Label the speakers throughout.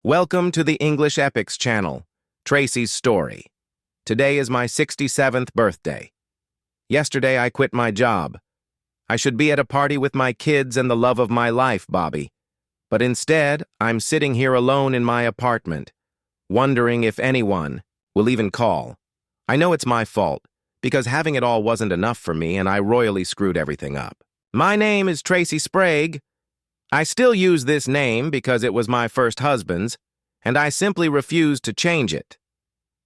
Speaker 1: Welcome to the English Epics channel, Tracy's Story. Today is my 67th birthday. Yesterday I quit my job. I should be at a party with my kids and the love of my life, Bobby. But instead, I'm sitting here alone in my apartment, wondering if anyone will even call. I know it's my fault, because having it all wasn't enough for me and I royally screwed everything up. My name is Tracy Sprague. I still use this name because it was my first husband's, and I simply refuse to change it.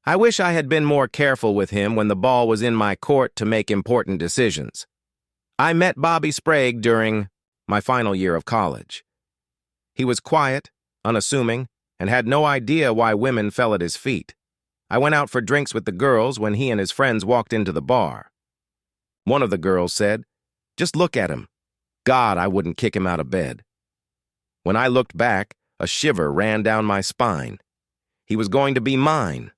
Speaker 1: I wish I had been more careful with him when the ball was in my court to make important decisions. I met Bobby Sprague during my final year of college. He was quiet, unassuming, and had no idea why women fell at his feet. I went out for drinks with the girls when he and his friends walked into the bar. One of the girls said, "Just look at him. God, I wouldn't kick him out of bed." When I looked back, a shiver ran down my spine. He was going to be mine.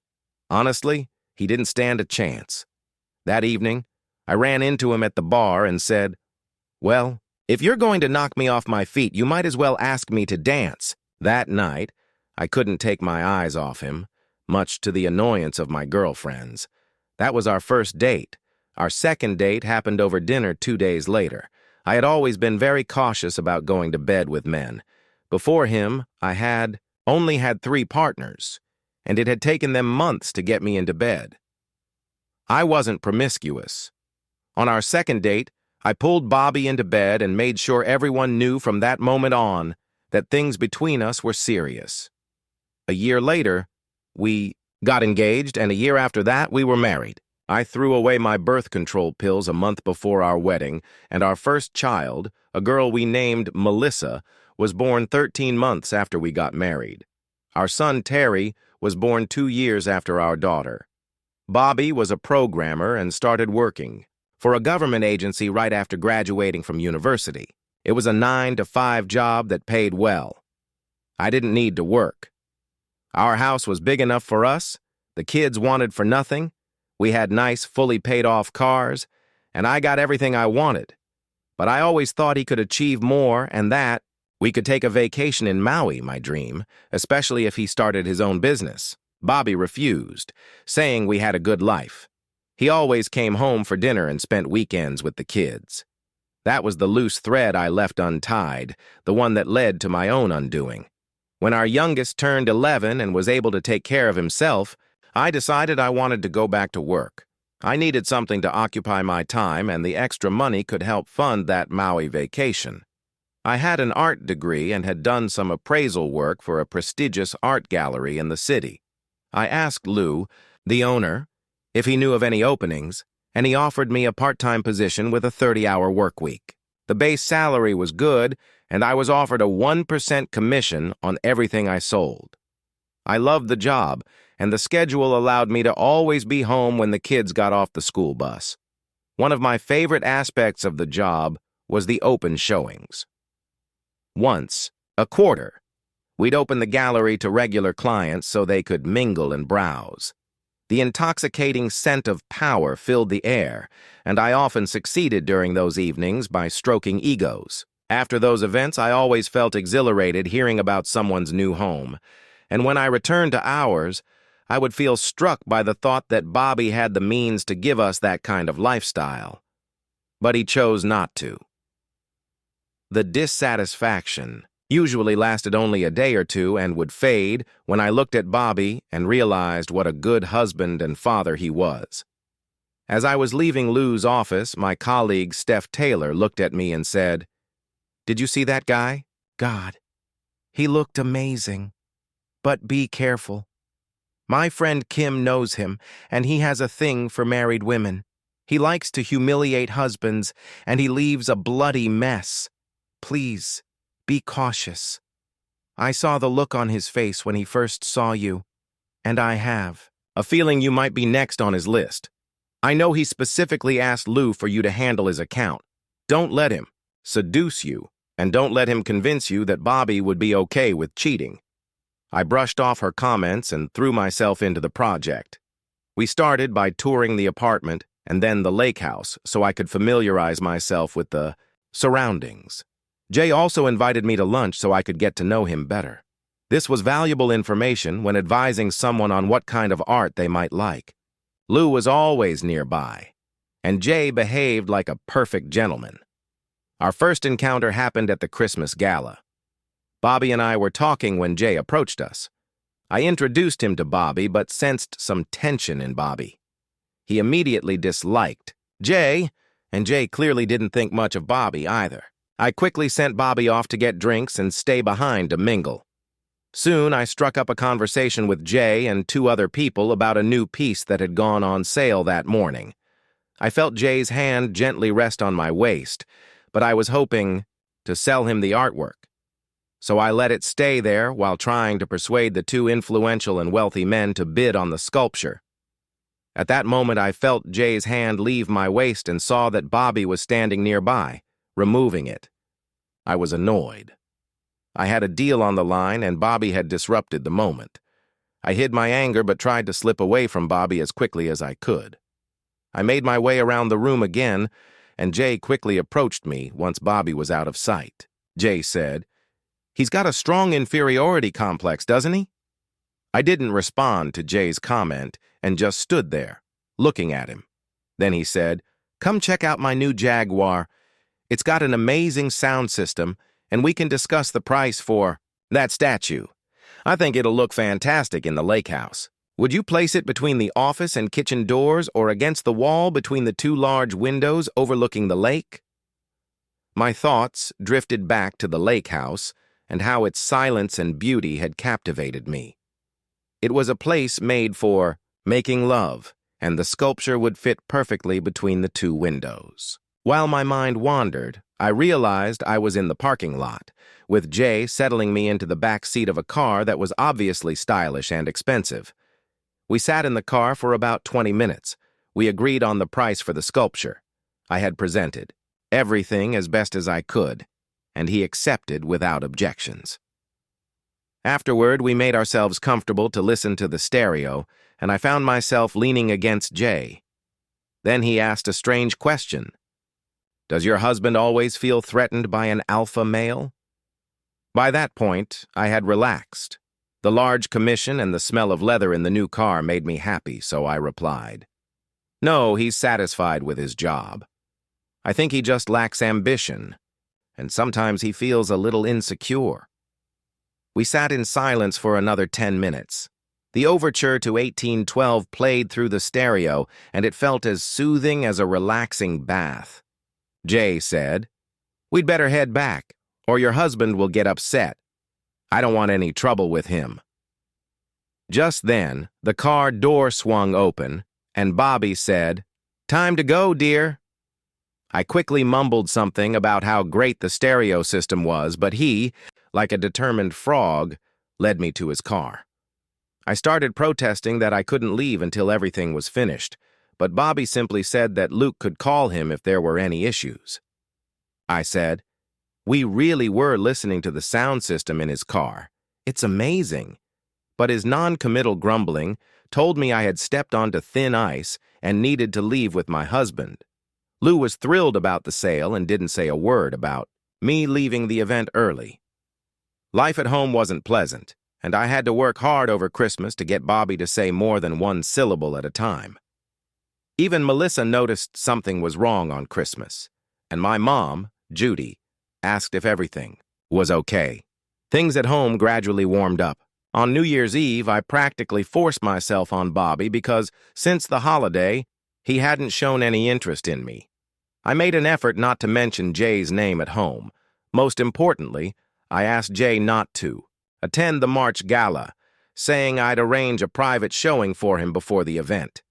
Speaker 1: Honestly, he didn't stand a chance. That evening, I ran into him at the bar and said, "Well, if you're going to knock me off my feet, you might as well ask me to dance." That night, I couldn't take my eyes off him, much to the annoyance of my girlfriends. That was our first date. Our second date happened over dinner 2 days later. I had always been very cautious about going to bed with men. Before him, I had only had 3 partners, and it had taken them months to get me into bed. I wasn't promiscuous. On our second date, I pulled Bobby into bed and made sure everyone knew from that moment on that things between us were serious. A year later, we got engaged, and a year after that, we were married. I threw away my birth control pills a month before our wedding, and our first child, a girl we named Melissa, was born 13 months after we got married. Our son Terry was born 2 years after our daughter. Bobby was a programmer and started working for a government agency right after graduating from university. It was a 9-to-5 job that paid well. I didn't need to work. Our house was big enough for us, the kids wanted for nothing, we had nice, fully paid-off cars, and I got everything I wanted. But I always thought he could achieve more, and that we could take a vacation in Maui, my dream, especially if he started his own business. Bobby refused, saying we had a good life. He always came home for dinner and spent weekends with the kids. That was the loose thread I left untied, the one that led to my own undoing. When our youngest turned 11 and was able to take care of himself, I decided I wanted to go back to work. I needed something to occupy my time, and the extra money could help fund that Maui vacation. I had an art degree and had done some appraisal work for a prestigious art gallery in the city. I asked Lou, the owner, if he knew of any openings, and he offered me a part-time position with a 30-hour work week. The base salary was good, and I was offered a 1% commission on everything I sold. I loved the job, and the schedule allowed me to always be home when the kids got off the school bus. One of my favorite aspects of the job was the open showings. Once, a quarter, we'd open the gallery to regular clients so they could mingle and browse. The intoxicating scent of power filled the air, and I often succeeded during those evenings by stroking egos. After those events, I always felt exhilarated hearing about someone's new home, and when I returned to ours, I would feel struck by the thought that Bobby had the means to give us that kind of lifestyle. But he chose not to. The dissatisfaction usually lasted only a day or two and would fade when I looked at Bobby and realized what a good husband and father he was. As I was leaving Lou's office, my colleague Steph Taylor looked at me and said, "Did you see that guy? God, he looked amazing. But be careful. My friend Kim knows him, and he has a thing for married women. He likes to humiliate husbands, and he leaves a bloody mess. Please, be cautious. I saw the look on his face when he first saw you, and I have a feeling you might be next on his list. I know he specifically asked Lou for you to handle his account. Don't let him seduce you, and don't let him convince you that Bobby would be okay with cheating." I brushed off her comments and threw myself into the project. We started by touring the apartment and then the lake house so I could familiarize myself with the surroundings. Jay also invited me to lunch so I could get to know him better. This was valuable information when advising someone on what kind of art they might like. Lou was always nearby, and Jay behaved like a perfect gentleman. Our first encounter happened at the Christmas gala. Bobby and I were talking when Jay approached us. I introduced him to Bobby, but sensed some tension in Bobby. He immediately disliked Jay, and Jay clearly didn't think much of Bobby either. I quickly sent Bobby off to get drinks and stay behind to mingle. Soon, I struck up a conversation with Jay and two other people about a new piece that had gone on sale that morning. I felt Jay's hand gently rest on my waist, but I was hoping to sell him the artwork. So I let it stay there while trying to persuade the two influential and wealthy men to bid on the sculpture. At that moment, I felt Jay's hand leave my waist and saw that Bobby was standing nearby, removing it. I was annoyed. I had a deal on the line, and Bobby had disrupted the moment. I hid my anger but tried to slip away from Bobby as quickly as I could. I made my way around the room again, and Jay quickly approached me once Bobby was out of sight. Jay said, "He's got a strong inferiority complex, doesn't he?" I didn't respond to Jay's comment and just stood there, looking at him. Then he said, "Come check out my new Jaguar. It's got an amazing sound system, and we can discuss the price for that statue. I think it'll look fantastic in the lake house. Would you place it between the office and kitchen doors or against the wall between the two large windows overlooking the lake?" My thoughts drifted back to the lake house and how its silence and beauty had captivated me. It was a place made for making love, and the sculpture would fit perfectly between the two windows. While my mind wandered, I realized I was in the parking lot, with Jay settling me into the back seat of a car that was obviously stylish and expensive. We sat in the car for about 20 minutes. We agreed on the price for the sculpture. I had presented everything as best as I could, and he accepted without objections. Afterward, we made ourselves comfortable to listen to the stereo, and I found myself leaning against Jay. Then he asked a strange question. "Does your husband always feel threatened by an alpha male?" By that point, I had relaxed. The large commission and the smell of leather in the new car made me happy, so I replied, "No, he's satisfied with his job. I think he just lacks ambition, and sometimes he feels a little insecure." We sat in silence for another 10 minutes. The overture to 1812 played through the stereo, and it felt as soothing as a relaxing bath. Jay said, "We'd better head back, or your husband will get upset. I don't want any trouble with him." Just then, the car door swung open, and Bobby said, "Time to go, dear." I quickly mumbled something about how great the stereo system was, but he, like a determined frog, led me to his car. I started protesting that I couldn't leave until everything was finished, but Bobby simply said that Luke could call him if there were any issues. I said, "We really were listening to the sound system in his car. It's amazing." But his non-committal grumbling told me I had stepped onto thin ice and needed to leave with my husband. Lou was thrilled about the sale and didn't say a word about me leaving the event early. Life at home wasn't pleasant, and I had to work hard over Christmas to get Bobby to say more than one syllable at a time. Even Melissa noticed something was wrong on Christmas, and my mom, Judy, asked if everything was okay. Things at home gradually warmed up. On New Year's Eve, I practically forced myself on Bobby because, since the holiday, he hadn't shown any interest in me. I made an effort not to mention Jay's name at home. Most importantly, I asked Jay not to attend the March Gala, saying I'd arrange a private showing for him before the event.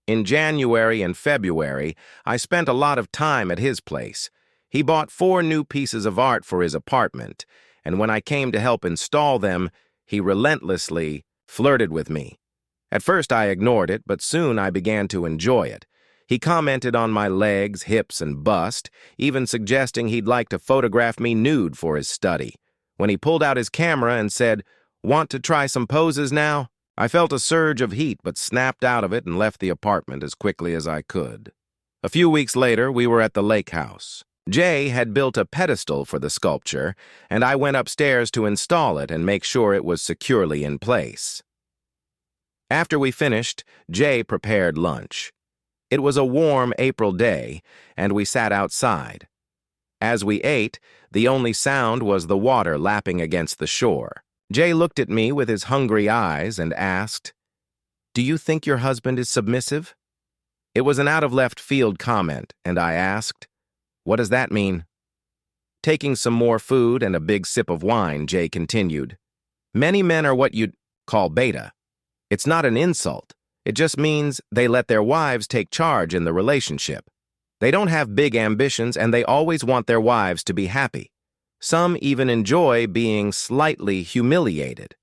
Speaker 1: In January and February, I spent a lot of time at his place. He bought 4 new pieces of art for his apartment, and when I came to help install them, he relentlessly flirted with me. At first I ignored it, but soon I began to enjoy it. He commented on my legs, hips, and bust, even suggesting he'd like to photograph me nude for his study. When he pulled out his camera and said, "Want to try some poses now?" I felt a surge of heat but snapped out of it and left the apartment as quickly as I could. A few weeks later, we were at the lake house. Jay had built a pedestal for the sculpture, and I went upstairs to install it and make sure it was securely in place. After we finished, Jay prepared lunch. It was a warm April day, and we sat outside. As we ate, the only sound was the water lapping against the shore. Jay looked at me with his hungry eyes and asked, "Do you think your husband is submissive?" It was an out-of-left-field comment, and I asked, "What does that mean?" Taking some more food and a big sip of wine, Jay continued, "Many men are what you'd call beta. It's not an insult. It just means they let their wives take charge in the relationship. They don't have big ambitions, and they always want their wives to be happy. Some even enjoy being slightly humiliated."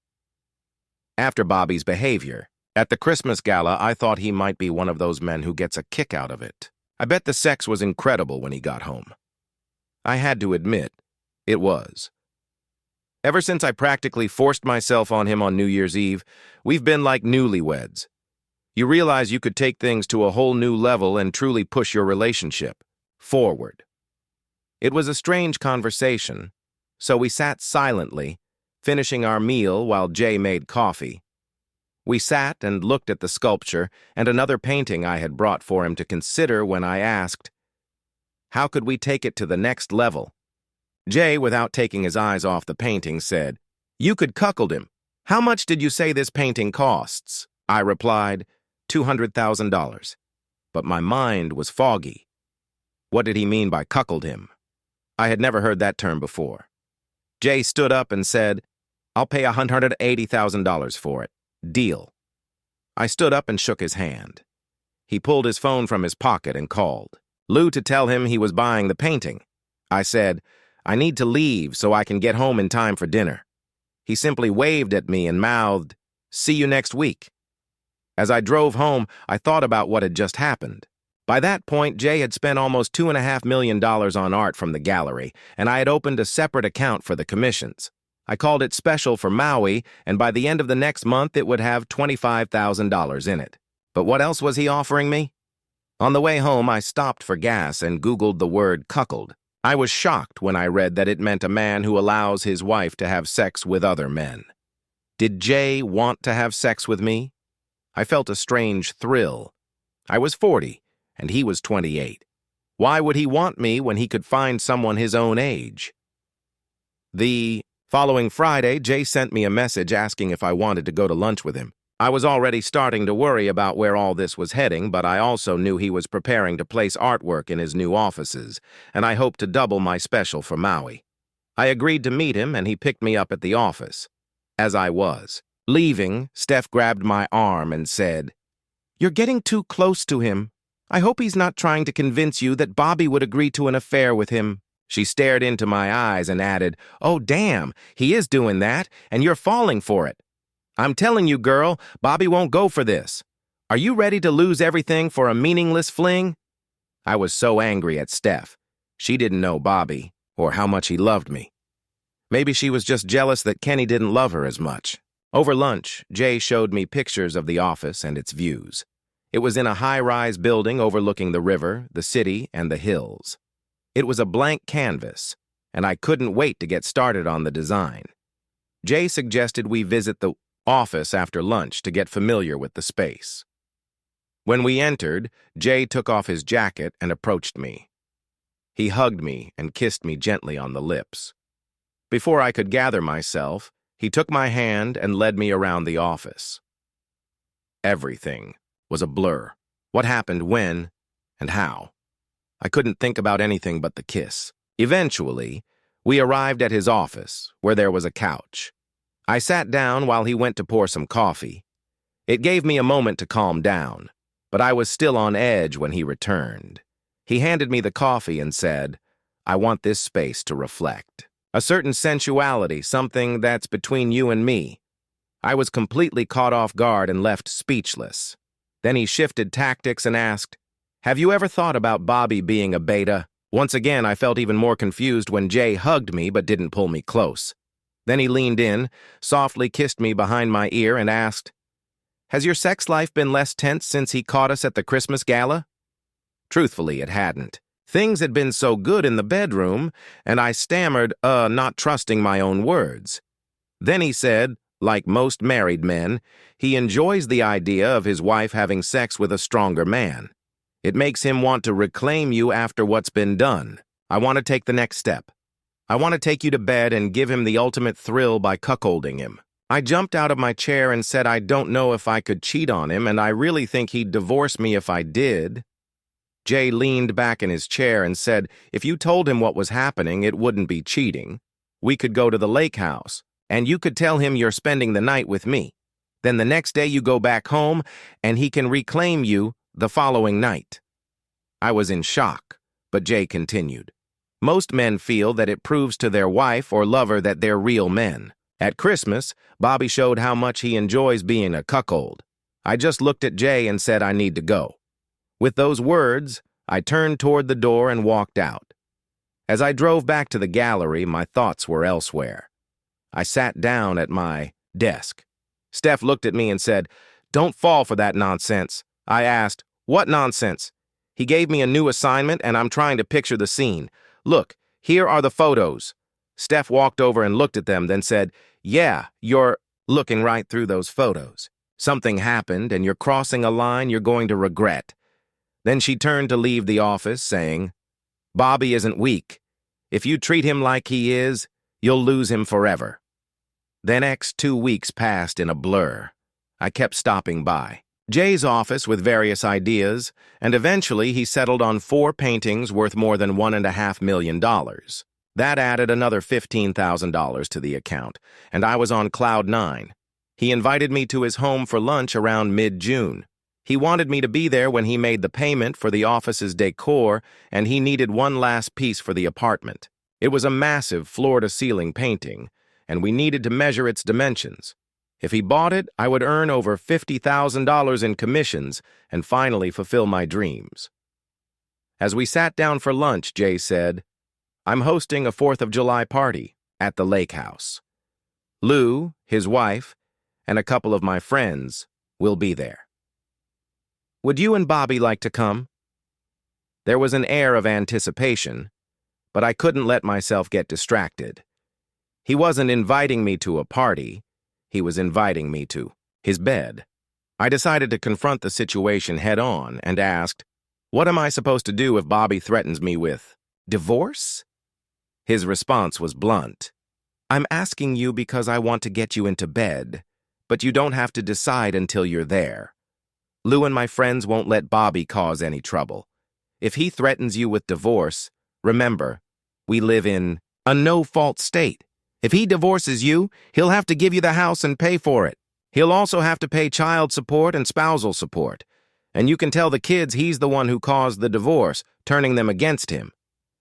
Speaker 1: After Bobby's behavior, at the Christmas gala, I thought he might be one of those men who gets a kick out of it. I bet the sex was incredible when he got home. I had to admit, it was. Ever since I practically forced myself on him on New Year's Eve, we've been like newlyweds. You realize you could take things to a whole new level and truly push your relationship forward. It was a strange conversation, so we sat silently, finishing our meal while Jay made coffee. We sat and looked at the sculpture and another painting I had brought for him to consider when I asked, "How could we take it to the next level?" Jay, without taking his eyes off the painting, said, "You could cuckold him. How much did you say this painting costs?" I replied, $200,000. But my mind was foggy. What did he mean by cuckold him? I had never heard that term before. Jay stood up and said, "I'll pay $180,000 for it. Deal." I stood up and shook his hand. He pulled his phone from his pocket and called Lou to tell him he was buying the painting. I said, "I need to leave so I can get home in time for dinner." He simply waved at me and mouthed, "See you next week." As I drove home, I thought about what had just happened. By that point, Jay had spent almost $2.5 million on art from the gallery, and I had opened a separate account for the commissions. I called it special for Maui, and by the end of the next month, it would have $25,000 in it. But what else was he offering me? On the way home, I stopped for gas and Googled the word cuckold. I was shocked when I read that it meant a man who allows his wife to have sex with other men. Did Jay want to have sex with me? I felt a strange thrill. I was 40, and he was 28. Why would he want me when he could find someone his own age? The following Friday, Jay sent me a message asking if I wanted to go to lunch with him. I was already starting to worry about where all this was heading, but I also knew he was preparing to place artwork in his new offices, and I hoped to double my special for Maui. I agreed to meet him, and he picked me up at the office. As I was leaving, Steph grabbed my arm and said, "You're getting too close to him. I hope he's not trying to convince you that Bobby would agree to an affair with him." She stared into my eyes and added, "Oh, damn, he is doing that, and you're falling for it. I'm telling you, girl, Bobby won't go for this. Are you ready to lose everything for a meaningless fling?" I was so angry at Steph. She didn't know Bobby, or how much he loved me. Maybe she was just jealous that Kenny didn't love her as much. Over lunch, Jay showed me pictures of the office and its views. It was in a high-rise building overlooking the river, the city, and the hills. It was a blank canvas, and I couldn't wait to get started on the design. Jay suggested we visit the office after lunch to get familiar with the space. When we entered, Jay took off his jacket and approached me. He hugged me and kissed me gently on the lips. Before I could gather myself, he took my hand and led me around the office. Everything was a blur. What happened when and how? I couldn't think about anything but the kiss. Eventually, we arrived at his office, where there was a couch. I sat down while he went to pour some coffee. It gave me a moment to calm down, but I was still on edge when he returned. He handed me the coffee and said, "I want this space to reflect a certain sensuality, something that's between you and me." I was completely caught off guard and left speechless. Then he shifted tactics and asked, "Have you ever thought about Bobby being a beta?" Once again, I felt even more confused when Jay hugged me but didn't pull me close. Then he leaned in, softly kissed me behind my ear, and asked, "Has your sex life been less tense since he caught us at the Christmas gala?" Truthfully, it hadn't. Things had been so good in the bedroom, and I stammered, not trusting my own words. Then he said, like most married men, he enjoys the idea of his wife having sex with a stronger man. It makes him want to reclaim you after what's been done. I want to take the next step. I want to take you to bed and give him the ultimate thrill by cuckolding him. I jumped out of my chair and said I don't know if I could cheat on him, and I really think he'd divorce me if I did. Jay leaned back in his chair and said, if you told him what was happening, it wouldn't be cheating. We could go to the lake house, and you could tell him you're spending the night with me. Then the next day you go back home, and he can reclaim you the following night. I was in shock, but Jay continued. Most men feel that it proves to their wife or lover that they're real men. At Christmas, Bobby showed how much he enjoys being a cuckold. I just looked at Jay and said I need to go. With those words, I turned toward the door and walked out. As I drove back to the gallery, my thoughts were elsewhere. I sat down at my desk. Steph looked at me and said, "Don't fall for that nonsense." I asked, "What nonsense?" He gave me a new assignment, and I'm trying to picture the scene. "Look, here are the photos." Steph walked over and looked at them, then said, "Yeah, you're looking right through those photos. Something happened, and you're crossing a line you're going to regret." Then she turned to leave the office, saying, "Bobby isn't weak. If you treat him like he is, you'll lose him forever." The next 2 weeks passed in a blur. I kept stopping by Jay's office with various ideas, and eventually he settled on 4 paintings worth more than $1.5 million. That added another $15,000 to the account, and I was on cloud 9. He invited me to his home for lunch around mid-June. He wanted me to be there when he made the payment for the office's decor, and he needed one last piece for the apartment. It was a massive floor-to-ceiling painting, and we needed to measure its dimensions. If he bought it, I would earn over $50,000 in commissions and finally fulfill my dreams. As we sat down for lunch, Jay said, "I'm hosting a 4th of July party at the lake house. Lou, his wife, and a couple of my friends will be there. Would you and Bobby like to come?" There was an air of anticipation, but I couldn't let myself get distracted. He wasn't inviting me to a party. He was inviting me to his bed. I decided to confront the situation head-on and asked, "What am I supposed to do if Bobby threatens me with divorce?" His response was blunt. "I'm asking you because I want to get you into bed, but you don't have to decide until you're there. Lou and my friends won't let Bobby cause any trouble. If he threatens you with divorce, remember, we live in a no-fault state. If he divorces you, he'll have to give you the house and pay for it. He'll also have to pay child support and spousal support. And you can tell the kids he's the one who caused the divorce, turning them against him.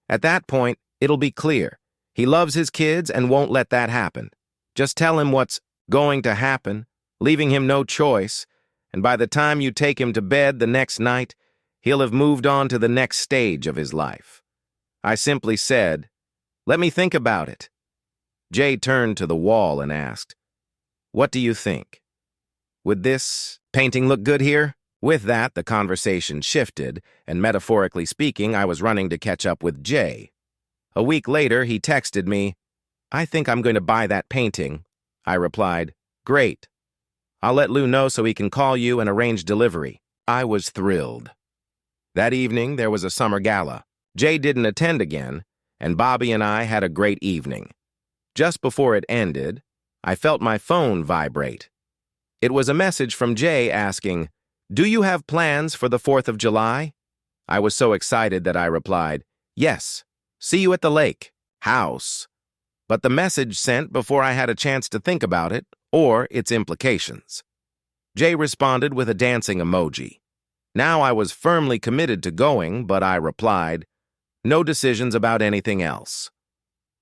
Speaker 1: At that point, it'll be clear. He loves his kids and won't let that happen. Just tell him what's going to happen, leaving him no choice, and by the time you take him to bed the next night, he'll have moved on to the next stage of his life." I simply said, "Let me think about it." Jay turned to the wall and asked, "What do you think? Would this painting look good here?" With that, the conversation shifted, and metaphorically speaking, I was running to catch up with Jay. A week later, he texted me, "I think I'm going to buy that painting." I replied, "Great. I'll let Lou know so he can call you and arrange delivery." I was thrilled. That evening, there was a summer gala. Jay didn't attend again, and Bobby and I had a great evening. Just before it ended, I felt my phone vibrate. It was a message from Jay asking, "Do you have plans for the 4th of July?" I was so excited that I replied, "Yes, see you at the lake house." But the message sent before I had a chance to think about it or its implications. Jay responded with a dancing emoji. Now I was firmly committed to going, but I replied, "No decisions about anything else."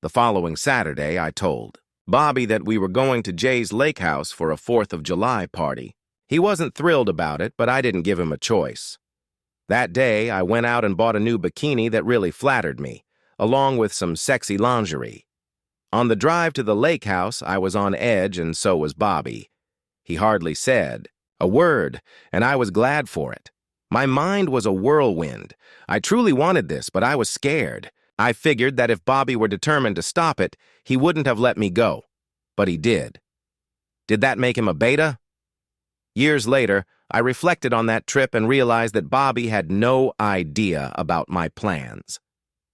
Speaker 1: The following Saturday, I told Bobby that we were going to Jay's lake house for a 4th of July party. He wasn't thrilled about it, but I didn't give him a choice. That day, I went out and bought a new bikini that really flattered me, along with some sexy lingerie. On the drive to the lake house, I was on edge, and so was Bobby. He hardly said a word, and I was glad for it. My mind was a whirlwind. I truly wanted this, but I was scared. I figured that if Bobby were determined to stop it, he wouldn't have let me go. But he did. Did that make him a beta? Years later, I reflected on that trip and realized that Bobby had no idea about my plans.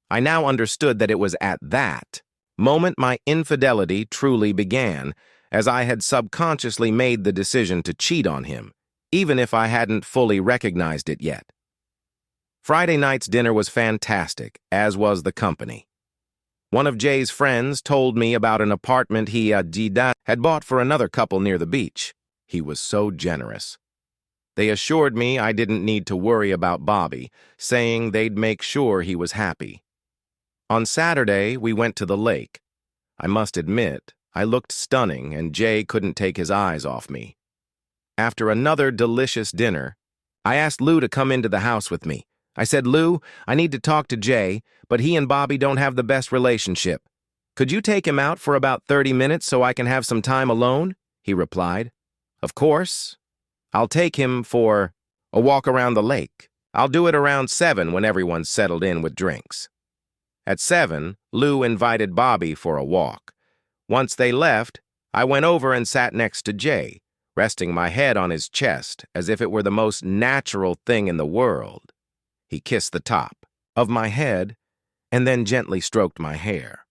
Speaker 1: I now understood that it was at that moment my infidelity truly began, as I had subconsciously made the decision to cheat on him, even if I hadn't fully recognized it yet. Friday night's dinner was fantastic, as was the company. One of Jay's friends told me about an apartment he had bought for another couple near the beach. He was so generous. They assured me I didn't need to worry about Bobby, saying they'd make sure he was happy. On Saturday, we went to the lake. I must admit, I looked stunning and Jay couldn't take his eyes off me. After another delicious dinner, I asked Lou to come into the house with me. I said, "Lou, I need to talk to Jay, but he and Bobby don't have the best relationship. Could you take him out for about 30 minutes so I can have some time alone?" He replied, "Of course. I'll take him for a walk around the lake. I'll do it around 7 when everyone's settled in with drinks." At 7, Lou invited Bobby for a walk. Once they left, I went over and sat next to Jay, resting my head on his chest as if it were the most natural thing in the world. He kissed the top of my head and then gently stroked my hair.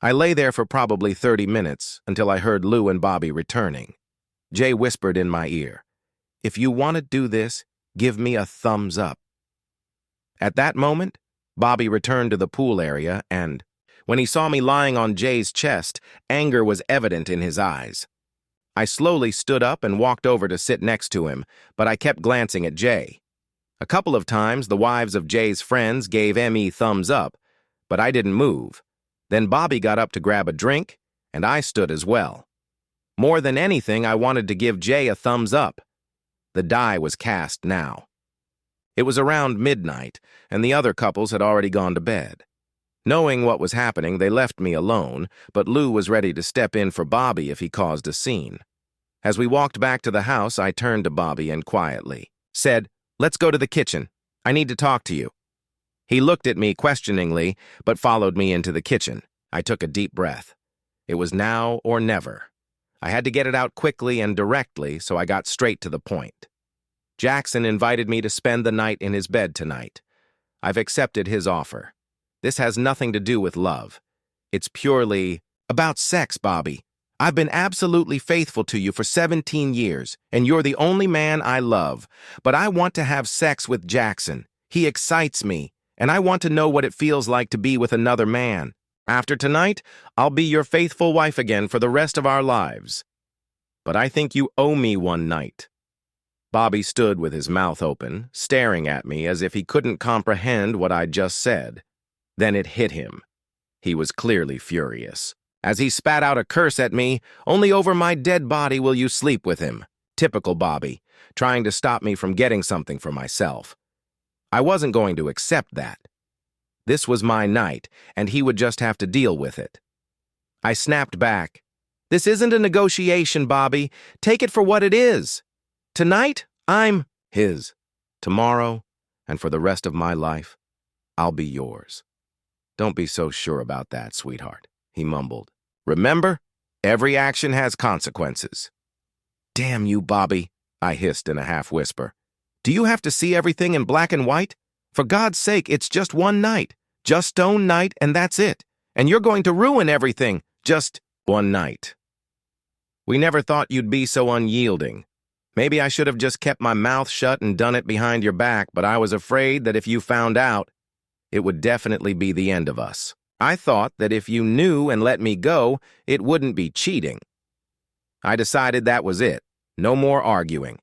Speaker 1: I lay there for probably 30 minutes until I heard Lou and Bobby returning. Jay whispered in my ear, "If you want to do this, give me a thumbs up." At that moment, Bobby returned to the pool area and, when he saw me lying on Jay's chest, anger was evident in his eyes. I slowly stood up and walked over to sit next to him, but I kept glancing at Jay. A couple of times, the wives of Jay's friends gave me thumbs up, but I didn't move. Then Bobby got up to grab a drink, and I stood as well. More than anything, I wanted to give Jay a thumbs up. The die was cast now. It was around midnight, and the other couples had already gone to bed. Knowing what was happening, they left me alone, but Lou was ready to step in for Bobby if he caused a scene. As we walked back to the house, I turned to Bobby and quietly said, "Let's go to the kitchen. I need to talk to you." He looked at me questioningly, but followed me into the kitchen. I took a deep breath. It was now or never. I had to get it out quickly and directly, so I got straight to the point. Jackson invited me to spend the night in his bed tonight. I've accepted his offer. This has nothing to do with love. It's purely about sex, Bobby. I've been absolutely faithful to you for 17 years, and you're the only man I love. But I want to have sex with Jackson. He excites me, and I want to know what it feels like to be with another man. After tonight, I'll be your faithful wife again for the rest of our lives. But I think you owe me one night." Bobby stood with his mouth open, staring at me as if he couldn't comprehend what I'd just said. Then it hit him. He was clearly furious. As he spat out a curse at me, "Only over my dead body will you sleep with him." Typical Bobby, trying to stop me from getting something for myself. I wasn't going to accept that. This was my night, and he would just have to deal with it. I snapped back. "This isn't a negotiation, Bobby. Take it for what it is. Tonight, I'm his. Tomorrow, and for the rest of my life, I'll be yours." "Don't be so sure about that, sweetheart," he mumbled. "Remember, every action has consequences." "Damn you, Bobby," I hissed in a half-whisper. "Do you have to see everything in black and white? For God's sake, it's just one night. Just stone night, and that's it. And you're going to ruin everything. Just one night." "We never thought you'd be so unyielding. Maybe I should have just kept my mouth shut and done it behind your back, but I was afraid that if you found out, it would definitely be the end of us. I thought that if you knew and let me go, it wouldn't be cheating." I decided that was it. No more arguing.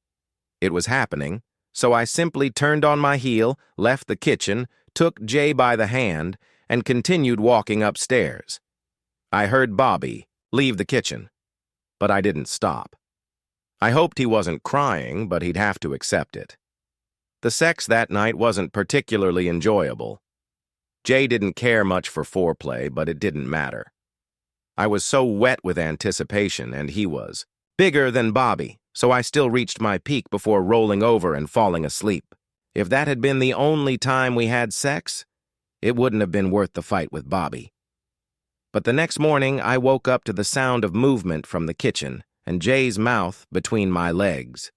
Speaker 1: It was happening, so I simply turned on my heel, left the kitchen, took Jay by the hand, and continued walking upstairs. I heard Bobby leave the kitchen, but I didn't stop. I hoped he wasn't crying, but he'd have to accept it. The sex that night wasn't particularly enjoyable. Jay didn't care much for foreplay, but it didn't matter. I was so wet with anticipation, and he was bigger than Bobby, so I still reached my peak before rolling over and falling asleep. If that had been the only time we had sex, it wouldn't have been worth the fight with Bobby. But the next morning, I woke up to the sound of movement from the kitchen and Jay's mouth between my legs.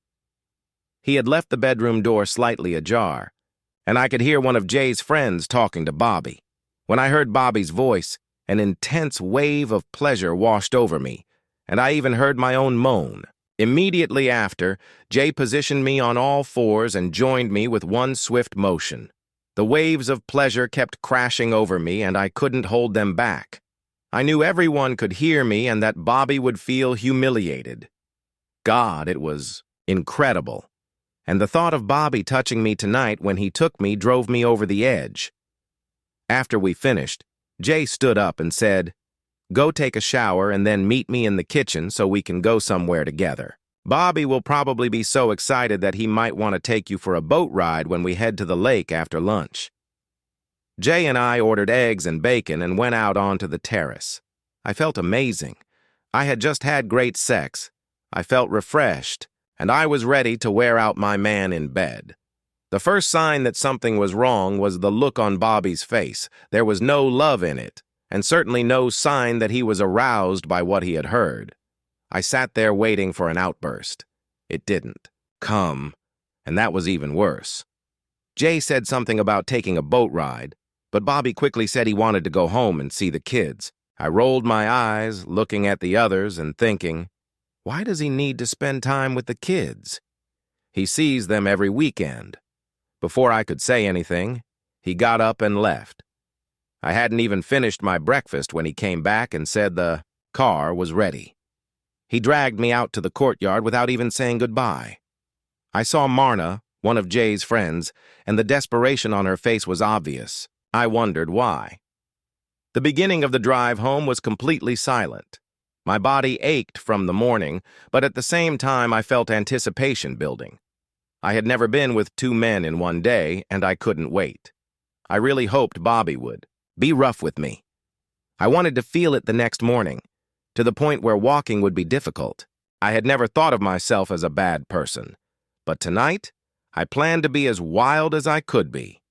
Speaker 1: He had left the bedroom door slightly ajar, and I could hear one of Jay's friends talking to Bobby. When I heard Bobby's voice, an intense wave of pleasure washed over me, and I even heard my own moan. Immediately after, Jay positioned me on all fours and joined me with one swift motion. The waves of pleasure kept crashing over me, and I couldn't hold them back. I knew everyone could hear me and that Bobby would feel humiliated. God, it was incredible. And the thought of Bobby touching me tonight when he took me drove me over the edge. After we finished, Jay stood up and said, "Go take a shower and then meet me in the kitchen so we can go somewhere together. Bobby will probably be so excited that he might want to take you for a boat ride when we head to the lake after lunch." Jay and I ordered eggs and bacon and went out onto the terrace. I felt amazing. I had just had great sex. I felt refreshed, and I was ready to wear out my man in bed. The first sign that something was wrong was the look on Bobby's face. There was no love in it, and certainly no sign that he was aroused by what he had heard. I sat there waiting for an outburst. It didn't come, and that was even worse. Jay said something about taking a boat ride, but Bobby quickly said he wanted to go home and see the kids. I rolled my eyes, looking at the others and thinking, why does he need to spend time with the kids? He sees them every weekend. Before I could say anything, he got up and left. I hadn't even finished my breakfast when he came back and said the car was ready. He dragged me out to the courtyard without even saying goodbye. I saw Marna, one of Jay's friends, and the desperation on her face was obvious. I wondered why. The beginning of the drive home was completely silent. My body ached from the morning, but at the same time I felt anticipation building. I had never been with two men in one day, and I couldn't wait. I really hoped Bobby would be rough with me. I wanted to feel it the next morning, to the point where walking would be difficult. I had never thought of myself as a bad person, but tonight I planned to be as wild as I could be.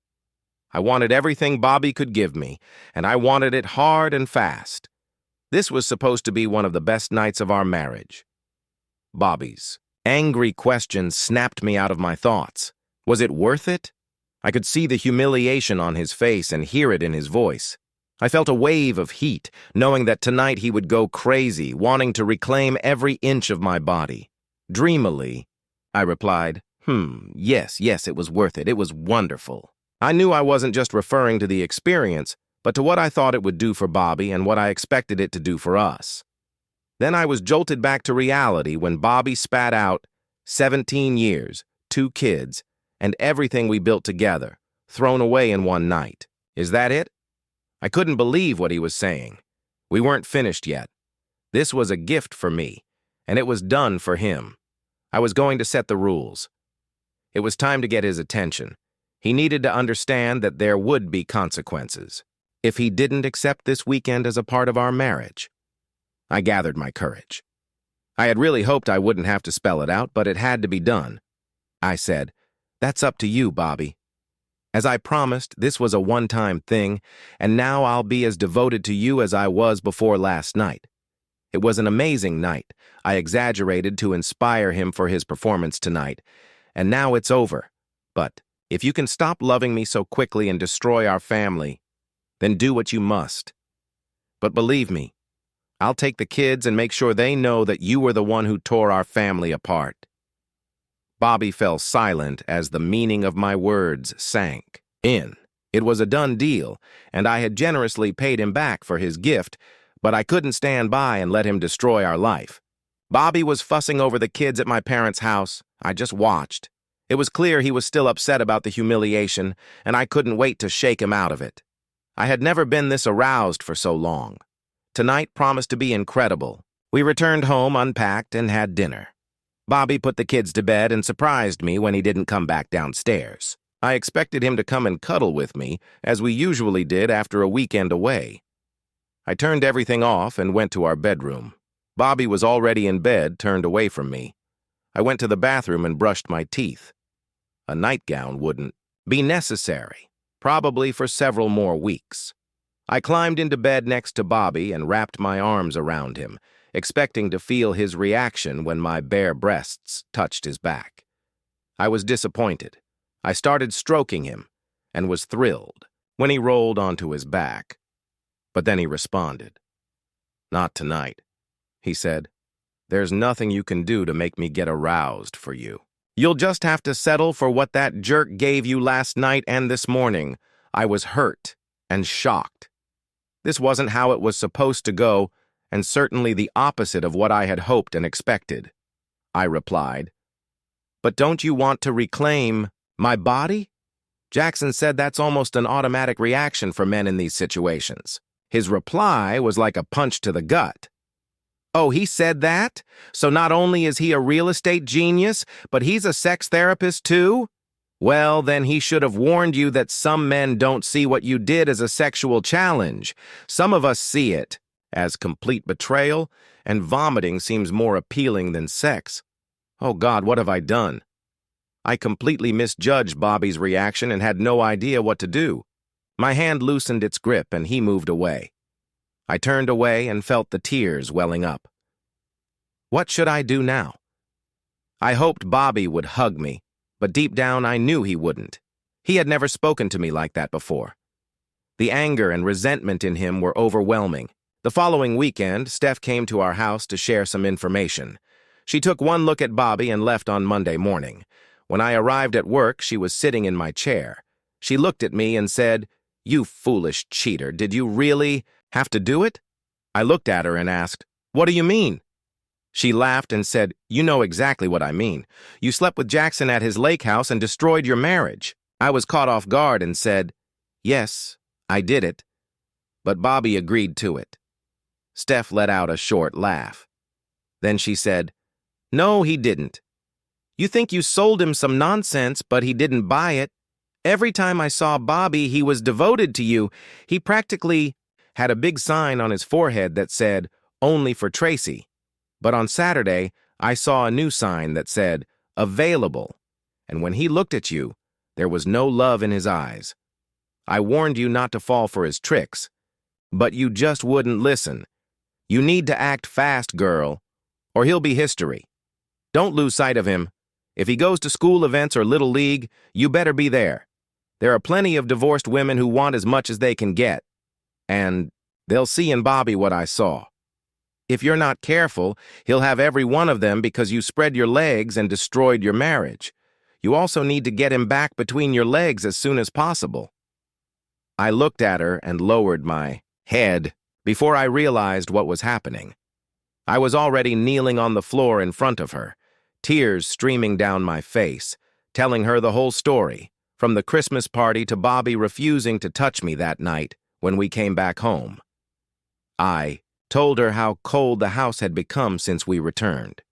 Speaker 1: I wanted everything Bobby could give me, and I wanted it hard and fast. This was supposed to be one of the best nights of our marriage. Bobby's angry question snapped me out of my thoughts. Was it worth it? I could see the humiliation on his face and hear it in his voice. I felt a wave of heat, knowing that tonight he would go crazy, wanting to reclaim every inch of my body. Dreamily, I replied, yes, it was worth it. It was wonderful. I knew I wasn't just referring to the experience, but to what I thought it would do for Bobby and what I expected it to do for us. Then I was jolted back to reality when Bobby spat out 17 years, 2 kids, and everything we built together, thrown away in one night. Is that it? I couldn't believe what he was saying. We weren't finished yet. This was a gift for me, and it was done for him. I was going to set the rules. It was time to get his attention. He needed to understand that there would be consequences if he didn't accept this weekend as a part of our marriage. I gathered my courage. I had really hoped I wouldn't have to spell it out, but it had to be done. I said, "That's up to you, Bobby. As I promised, this was a one-time thing, and now I'll be as devoted to you as I was before last night. It was an amazing night. I exaggerated to inspire him for his performance tonight, and now it's over. But if you can stop loving me so quickly and destroy our family, then do what you must. But believe me, I'll take the kids and make sure they know that you were the one who tore our family apart." Bobby fell silent as the meaning of my words sank in. It was a done deal, and I had generously paid him back for his gift, but I couldn't stand by and let him destroy our life. Bobby was fussing over the kids at my parents' house. I just watched. It was clear he was still upset about the humiliation, and I couldn't wait to shake him out of it. I had never been this aroused for so long. Tonight promised to be incredible. We returned home, unpacked, and had dinner. Bobby put the kids to bed and surprised me when he didn't come back downstairs. I expected him to come and cuddle with me, as we usually did after a weekend away. I turned everything off and went to our bedroom. Bobby was already in bed, turned away from me. I went to the bathroom and brushed my teeth. A nightgown wouldn't be necessary, probably for several more weeks. I climbed into bed next to Bobby and wrapped my arms around him, expecting to feel his reaction when my bare breasts touched his back. I was disappointed. I started stroking him and was thrilled when he rolled onto his back. But then he responded. "Not tonight," he said. "There's nothing you can do to make me get aroused for you. You'll just have to settle for what that jerk gave you last night and this morning." I was hurt and shocked. This wasn't how it was supposed to go, and certainly the opposite of what I had hoped and expected. I replied, "But don't you want to reclaim my body?" Jackson said that's almost an automatic reaction for men in these situations. His reply was like a punch to the gut. "Oh, he said that? So not only is he a real estate genius, but he's a sex therapist too? Well, then he should have warned you that some men don't see what you did as a sexual challenge. Some of us see it as complete betrayal, and vomiting seems more appealing than sex. Oh God, what have I done?" I completely misjudged Bobby's reaction and had no idea what to do. My hand loosened its grip and he moved away. I turned away and felt the tears welling up. What should I do now? I hoped Bobby would hug me, but deep down I knew he wouldn't. He had never spoken to me like that before. The anger and resentment in him were overwhelming. The following weekend, Steph came to our house to share some information. She took one look at Bobby and left on Monday morning. When I arrived at work, she was sitting in my chair. She looked at me and said, "You foolish cheater, did you really have to do it?" I looked at her and asked, "What do you mean?" She laughed and said, "You know exactly what I mean. You slept with Jackson at his lake house and destroyed your marriage." I was caught off guard and said, "Yes, I did it." But Bobby agreed to it. Steph let out a short laugh. Then she said, "No, he didn't. You think you sold him some nonsense, but he didn't buy it. Every time I saw Bobby, he was devoted to you. He practically had a big sign on his forehead that said, 'Only for Tracy.' But on Saturday, I saw a new sign that said, 'Available.' And when he looked at you, there was no love in his eyes. I warned you not to fall for his tricks, but you just wouldn't listen. You need to act fast, girl, or he'll be history. Don't lose sight of him. If he goes to school events or Little League, you better be there. There are plenty of divorced women who want as much as they can get, and they'll see in Bobby what I saw. If you're not careful, he'll have every one of them because you spread your legs and destroyed your marriage. You also need to get him back between your legs as soon as possible." I looked at her and lowered my head before I realized what was happening. I was already kneeling on the floor in front of her, tears streaming down my face, telling her the whole story, from the Christmas party to Bobby refusing to touch me that night when we came back home. I told her how cold the house had become since we returned.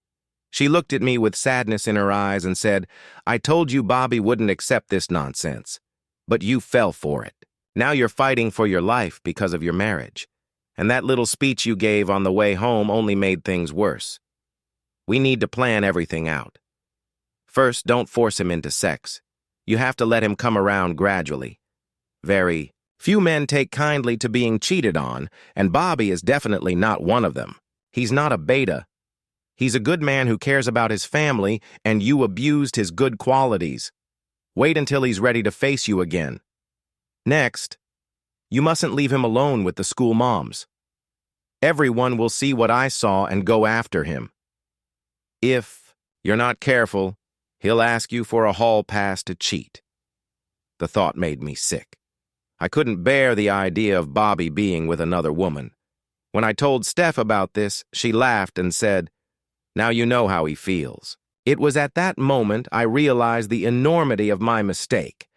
Speaker 1: She looked at me with sadness in her eyes and said, "I told you Bobby wouldn't accept this nonsense, but you fell for it. Now you're fighting for your life because of your marriage, and that little speech you gave on the way home only made things worse. We need to plan everything out. First, don't force him into sex. You have to let him come around gradually. Very few men take kindly to being cheated on, and Bobby is definitely not one of them. He's not a beta. He's a good man who cares about his family, and you abused his good qualities. Wait until he's ready to face you again. Next, you mustn't leave him alone with the school moms. Everyone will see what I saw and go after him. If you're not careful, he'll ask you for a hall pass to cheat." The thought made me sick. I couldn't bear the idea of Bobby being with another woman. When I told Steph about this, she laughed and said, "Now you know how he feels." It was at that moment I realized the enormity of my mistake.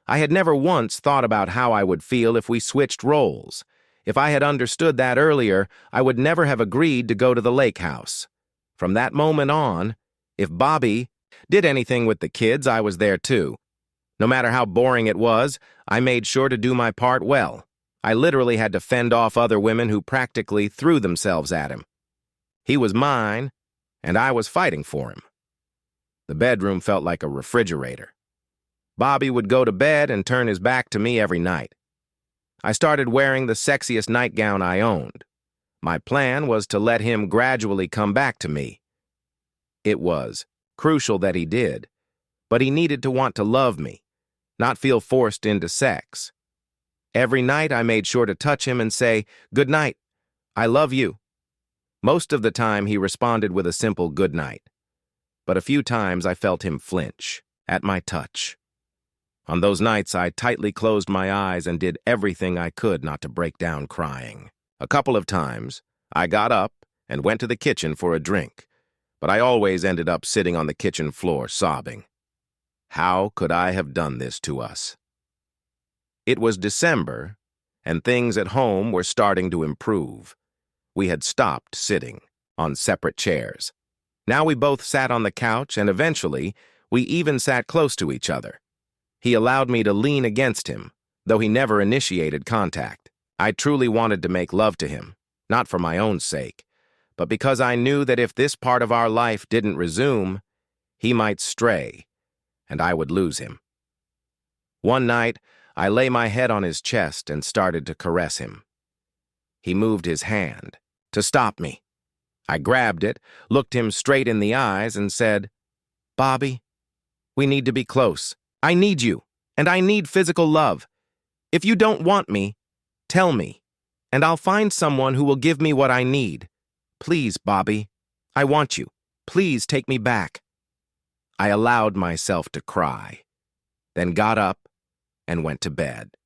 Speaker 1: I had never once thought about how I would feel if we switched roles. If I had understood that earlier, I would never have agreed to go to the lake house. From that moment on, if Bobby did anything with the kids, I was there too. No matter how boring it was, I made sure to do my part well. I literally had to fend off other women who practically threw themselves at him. He was mine, and I was fighting for him. The bedroom felt like a refrigerator. Bobby would go to bed and turn his back to me every night. I started wearing the sexiest nightgown I owned. My plan was to let him gradually come back to me. It was crucial that he did, but he needed to want to love me, not feel forced into sex. Every night I made sure to touch him and say, "Good night, I love you." Most of the time he responded with a simple good night, but a few times I felt him flinch at my touch. On those nights I tightly closed my eyes and did everything I could not to break down crying. A couple of times I got up and went to the kitchen for a drink, but I always ended up sitting on the kitchen floor sobbing. How could I have done this to us? It was December, and things at home were starting to improve. We had stopped sitting on separate chairs. Now we both sat on the couch, and eventually we even sat close to each other. He allowed me to lean against him, though he never initiated contact. I truly wanted to make love to him, not for my own sake, but because I knew that if this part of our life didn't resume, he might stray, and I would lose him. One night, I lay my head on his chest and started to caress him. He moved his hand to stop me. I grabbed it, looked him straight in the eyes, and said, "Bobby, we need to be close. I need you, and I need physical love. If you don't want me, tell me, and I'll find someone who will give me what I need. Please, Bobby, I want you. Please take me back." I allowed myself to cry, then got up and went to bed.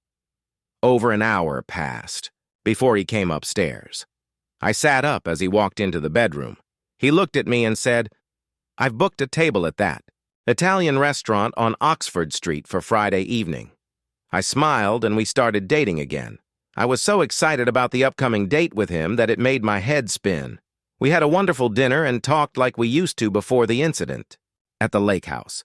Speaker 1: Over an hour passed before he came upstairs. I sat up as he walked into the bedroom. He looked at me and said, "I've booked a table at that Italian restaurant on Oxford Street for Friday evening." I smiled and we started dating again. I was so excited about the upcoming date with him that it made my head spin. We had a wonderful dinner and talked like we used to before the incident at the lake house.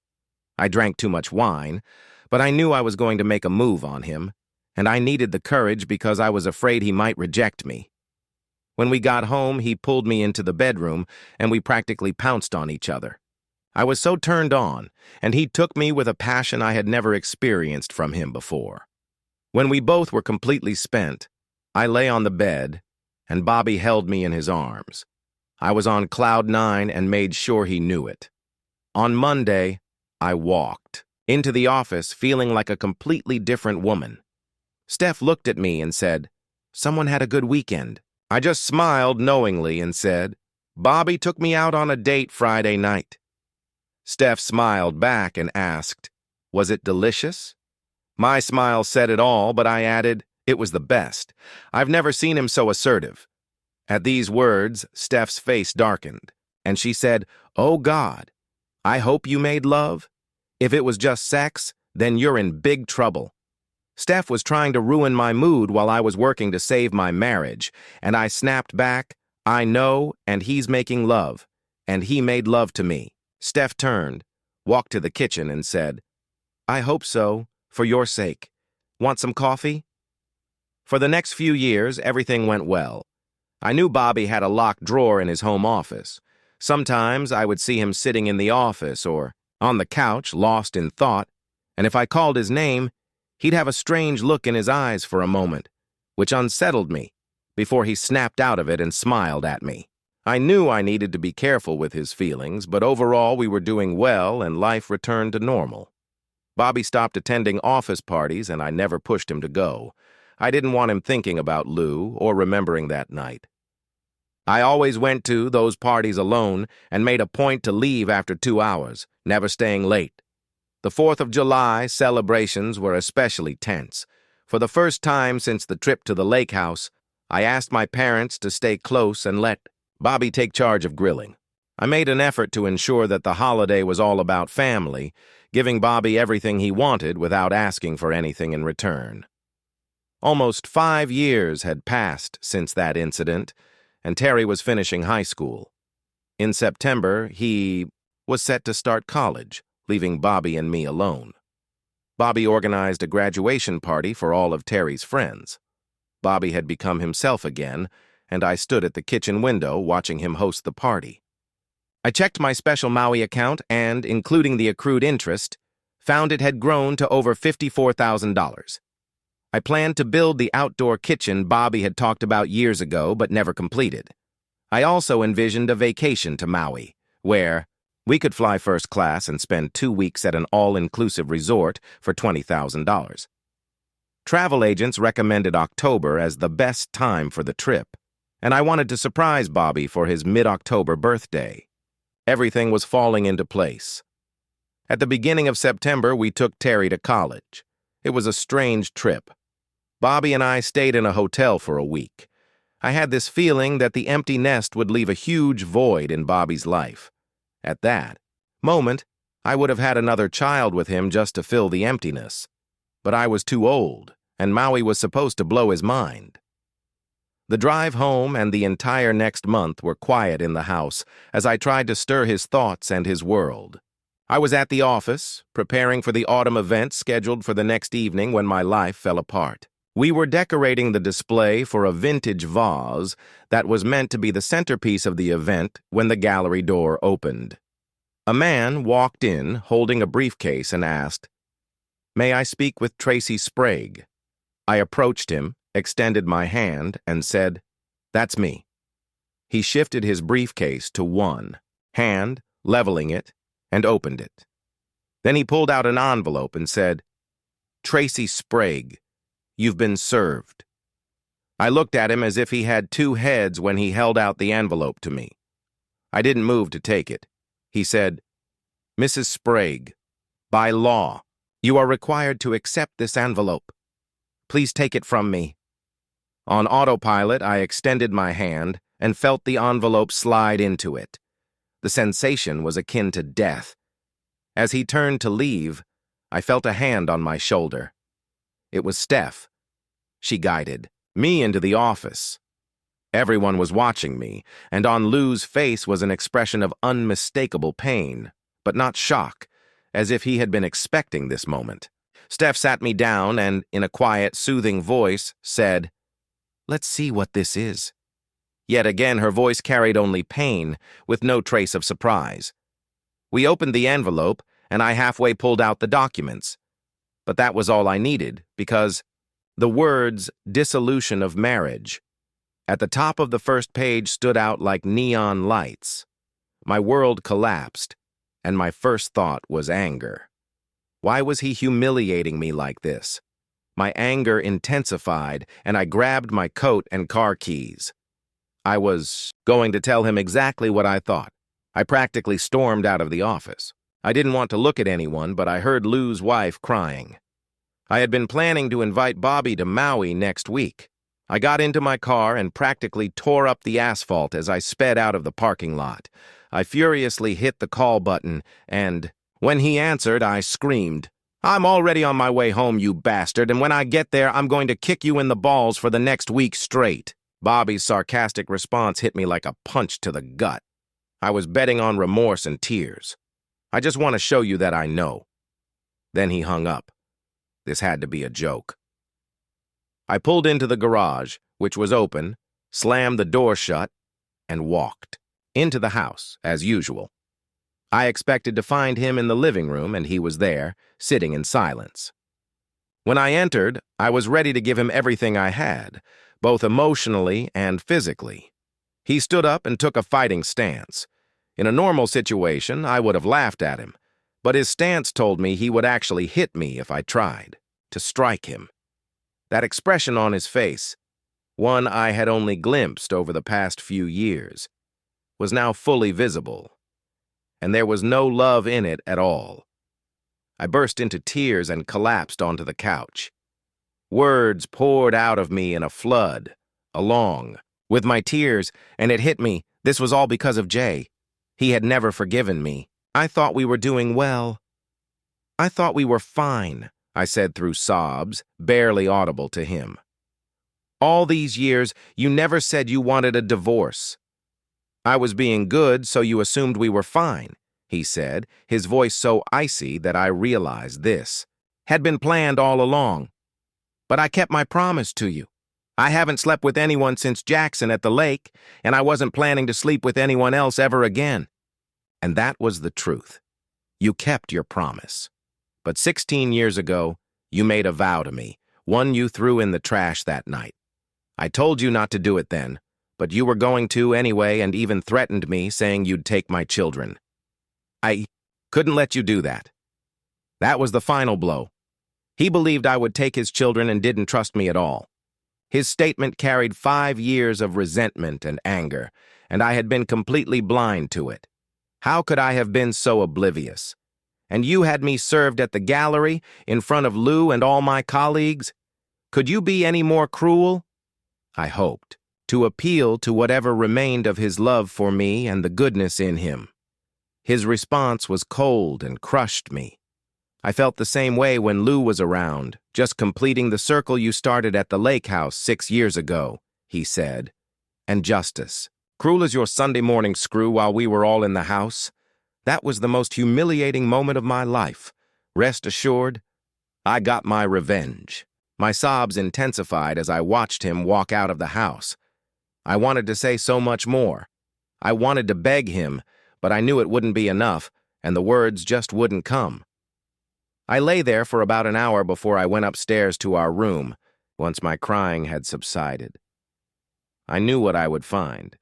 Speaker 1: I drank too much wine, but I knew I was going to make a move on him, and I needed the courage because I was afraid he might reject me. When we got home, he pulled me into the bedroom, and we practically pounced on each other. I was so turned on, and he took me with a passion I had never experienced from him before. When we both were completely spent, I lay on the bed, and Bobby held me in his arms. I was on cloud 9 and made sure he knew it. On Monday, I walked into the office feeling like a completely different woman. Steph looked at me and said, "Someone had a good weekend." I just smiled knowingly and said, "Bobby took me out on a date Friday night." Steph smiled back and asked, "Was it delicious?" My smile said it all, but I added, "It was the best. I've never seen him so assertive." At these words, Steph's face darkened, and she said, "Oh God, I hope you made love. If it was just sex, then you're in big trouble." Steph was trying to ruin my mood while I was working to save my marriage, and I snapped back, "I know, and he's making love, and he made love to me." Steph turned, walked to the kitchen, and said, "I hope so, for your sake. Want some coffee?" For the next few years, everything went well. I knew Bobby had a locked drawer in his home office. Sometimes I would see him sitting in the office or on the couch, lost in thought, and if I called his name, he'd have a strange look in his eyes for a moment, which unsettled me, before he snapped out of it and smiled at me. I knew I needed to be careful with his feelings, but overall we were doing well and life returned to normal. Bobby stopped attending office parties and I never pushed him to go. I didn't want him thinking about Lou or remembering that night. I always went to those parties alone and made a point to leave after 2 hours, never staying late. The 4th of July celebrations were especially tense. For the first time since the trip to the lake house, I asked my parents to stay close and let Bobby take charge of grilling. I made an effort to ensure that the holiday was all about family, giving Bobby everything he wanted without asking for anything in return. Almost 5 years had passed since that incident, and Terry was finishing high school. In September, he was set to start college, leaving Bobby and me alone. Bobby organized a graduation party for all of Terry's friends. Bobby had become himself again, and I stood at the kitchen window watching him host the party. I checked my special Maui account and, including the accrued interest, found it had grown to over $54,000. I planned to build the outdoor kitchen Bobby had talked about years ago but never completed. I also envisioned a vacation to Maui, where we could fly first class and spend 2 weeks at an all-inclusive resort for $20,000. Travel agents recommended October as the best time for the trip, and I wanted to surprise Bobby for his mid-October birthday. Everything was falling into place. At the beginning of September, we took Terry to college. It was a strange trip. Bobby and I stayed in a hotel for a week. I had this feeling that the empty nest would leave a huge void in Bobby's life. At that moment, I would have had another child with him just to fill the emptiness. But I was too old, and Maui was supposed to blow his mind. The drive home and the entire next month were quiet in the house as I tried to stir his thoughts and his world. I was at the office, preparing for the autumn event scheduled for the next evening when my life fell apart. We were decorating the display for a vintage vase that was meant to be the centerpiece of the event when the gallery door opened. A man walked in holding a briefcase and asked, "May I speak with Tracy Sprague?" I approached him, extended my hand, and said, "That's me." He shifted his briefcase to one hand, leveling it, and opened it. Then he pulled out an envelope and said, "Tracy Sprague, you've been served." I looked at him as if he had two heads when he held out the envelope to me. I didn't move to take it. He said, "Mrs. Sprague, by law, you are required to accept this envelope. Please take it from me." On autopilot, I extended my hand and felt the envelope slide into it. The sensation was akin to death. As he turned to leave, I felt a hand on my shoulder. It was Steph. She guided me into the office. Everyone was watching me, and on Lou's face was an expression of unmistakable pain, but not shock, as if he had been expecting this moment. Steph sat me down and, in a quiet, soothing voice, said, "Let's see what this is." Yet again, her voice carried only pain, with no trace of surprise. We opened the envelope, and I halfway pulled out the documents. But that was all I needed, because the words "dissolution of marriage" at the top of the first page stood out like neon lights. My world collapsed, and my first thought was anger. Why was he humiliating me like this? My anger intensified, and I grabbed my coat and car keys. I was going to tell him exactly what I thought. I practically stormed out of the office. I didn't want to look at anyone, but I heard Lou's wife crying. I had been planning to invite Bobby to Maui next week. I got into my car and practically tore up the asphalt as I sped out of the parking lot. I furiously hit the call button, and when he answered, I screamed, "I'm already on my way home, you bastard, and when I get there, I'm going to kick you in the balls for the next week straight." Bobby's sarcastic response hit me like a punch to the gut. I was betting on remorse and tears. "I just want to show you that I know." Then he hung up. This had to be a joke. I pulled into the garage, which was open, slammed the door shut, and walked into the house, as usual. I expected to find him in the living room, and he was there, sitting in silence. When I entered, I was ready to give him everything I had, both emotionally and physically. He stood up and took a fighting stance. In a normal situation, I would have laughed at him, but his stance told me he would actually hit me if I tried to strike him. That expression on his face, one I had only glimpsed over the past few years, was now fully visible, and there was no love in it at all. I burst into tears and collapsed onto the couch. Words poured out of me in a flood, along with my tears, and it hit me. This was all because of Jay. He had never forgiven me. "I thought we were doing well. I thought we were fine," I said through sobs, barely audible to him. "All these years, you never said you wanted a divorce." "I was being good, so you assumed we were fine," he said, his voice so icy that I realized this had been planned all along. "But I kept my promise to you. I haven't slept with anyone since Jackson at the lake, and I wasn't planning to sleep with anyone else ever again." And that was the truth. You kept your promise. But 16 years ago, you made a vow to me, one you threw in the trash that night. I told you not to do it then, but you were going to anyway and even threatened me, saying you'd take my children. I couldn't let you do that. That was the final blow. He believed I would take his children and didn't trust me at all. His statement carried 5 years of resentment and anger, and I had been completely blind to it. How could I have been so oblivious? And you had me served at the gallery, in front of Lou and all my colleagues? Could you be any more cruel? I hoped, to appeal to whatever remained of his love for me and the goodness in him. His response was cold and crushed me. I felt the same way when Lou was around, just completing the circle you started at the lake house 6 years ago, he said. And Justice, cruel as your Sunday morning screw while we were all in the house, that was the most humiliating moment of my life. Rest assured, I got my revenge. My sobs intensified as I watched him walk out of the house. I wanted to say so much more. I wanted to beg him, but I knew it wouldn't be enough, and the words just wouldn't come. I lay there for about an hour before I went upstairs to our room, once my crying had subsided. I knew what I would find,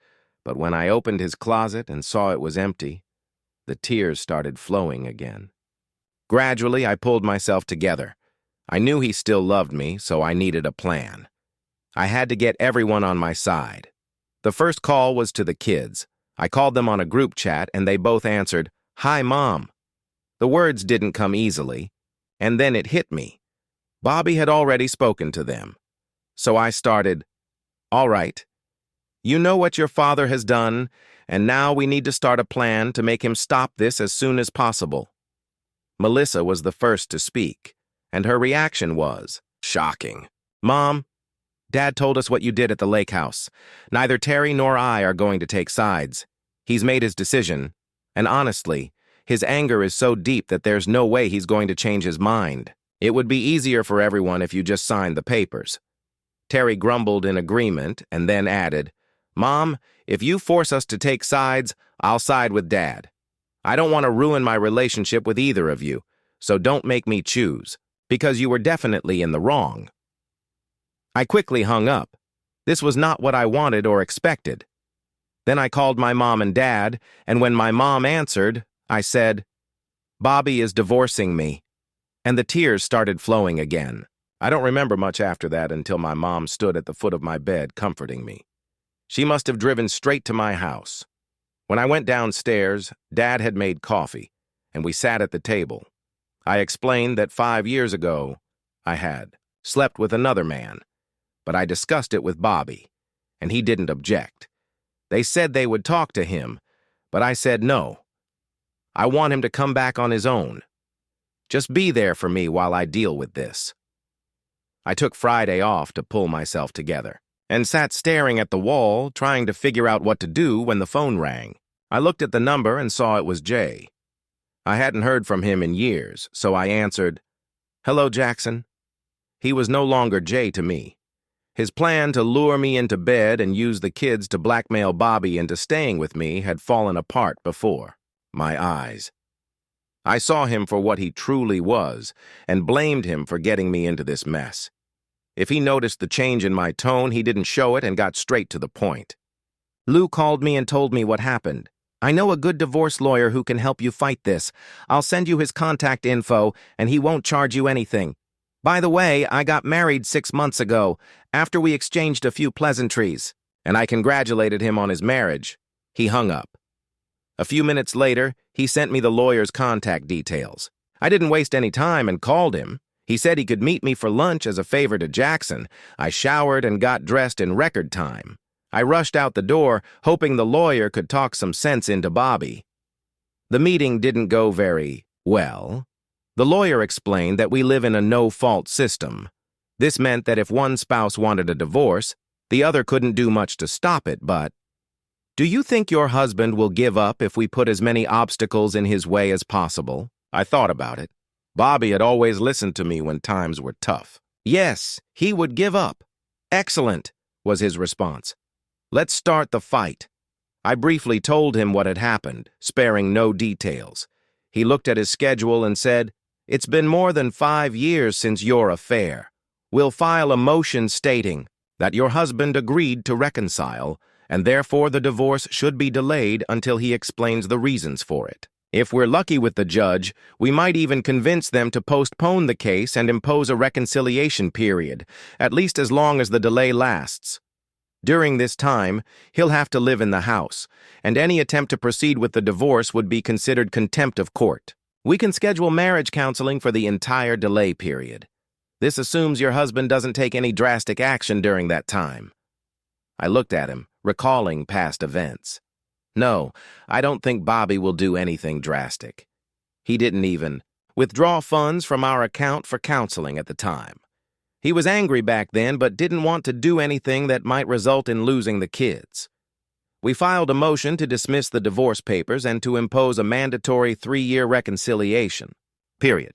Speaker 1: but when I opened his closet and saw it was empty, the tears started flowing again. Gradually, I pulled myself together. I knew he still loved me, so I needed a plan. I had to get everyone on my side. The first call was to the kids. I called them on a group chat, and they both answered, "Hi, Mom." The words didn't come easily, and then it hit me. Bobby had already spoken to them. So I started, "All right. You know what your father has done, and now we need to start a plan to make him stop this as soon as possible." Melissa was the first to speak, and her reaction was shocking. "Mom, Dad told us what you did at the lake house. Neither Terry nor I are going to take sides. He's made his decision, and honestly, his anger is so deep that there's no way he's going to change his mind. It would be easier for everyone if you just signed the papers." Terry grumbled in agreement and then added, "Mom, if you force us to take sides, I'll side with Dad. I don't want to ruin my relationship with either of you, so don't make me choose, because you were definitely in the wrong." I quickly hung up. This was not what I wanted or expected. Then I called my mom and dad, and when my mom answered, I said, "Bobby is divorcing me," and the tears started flowing again. I don't remember much after that until my mom stood at the foot of my bed comforting me. She must have driven straight to my house. When I went downstairs, Dad had made coffee, and we sat at the table. I explained that 5 years ago, I had slept with another man, but I discussed it with Bobby, and he didn't object. They said they would talk to him, but I said no. I want him to come back on his own. Just be there for me while I deal with this. I took Friday off to pull myself together, and sat staring at the wall, trying to figure out what to do when the phone rang. I looked at the number and saw it was Jay. I hadn't heard from him in years, so I answered, "Hello, Jackson." He was no longer Jay to me. His plan to lure me into bed and use the kids to blackmail Bobby into staying with me had fallen apart before my eyes. I saw him for what he truly was and blamed him for getting me into this mess. If he noticed the change in my tone, he didn't show it and got straight to the point. "Lou called me and told me what happened. I know a good divorce lawyer who can help you fight this. I'll send you his contact info, and he won't charge you anything. By the way, I got married 6 months ago, after we exchanged a few pleasantries," and I congratulated him on his marriage. He hung up. A few minutes later, he sent me the lawyer's contact details. I didn't waste any time and called him. He said he could meet me for lunch as a favor to Jackson. I showered and got dressed in record time. I rushed out the door, hoping the lawyer could talk some sense into Bobby. The meeting didn't go very well. The lawyer explained that we live in a no-fault system. This meant that if one spouse wanted a divorce, the other couldn't do much to stop it, but, "Do you think your husband will give up if we put as many obstacles in his way as possible?" I thought about it. Bobby had always listened to me when times were tough. "Yes, he would give up." "Excellent," was his response. "Let's start the fight." I briefly told him what had happened, sparing no details. He looked at his schedule and said, It's been more than 5 years since your affair. We'll file a motion stating that your husband agreed to reconcile, and therefore the divorce should be delayed until he explains the reasons for it. If we're lucky with the judge, we might even convince them to postpone the case and impose a reconciliation period, at least as long as the delay lasts. During this time, he'll have to live in the house, and any attempt to proceed with the divorce would be considered contempt of court. We can schedule marriage counseling for the entire delay period. This assumes your husband doesn't take any drastic action during that time. I looked at him, recalling past events. No, I don't think Bobby will do anything drastic. He didn't even withdraw funds from our account for counseling at the time. He was angry back then, but didn't want to do anything that might result in losing the kids. We filed a motion to dismiss the divorce papers and to impose a mandatory 3-year reconciliation. Period.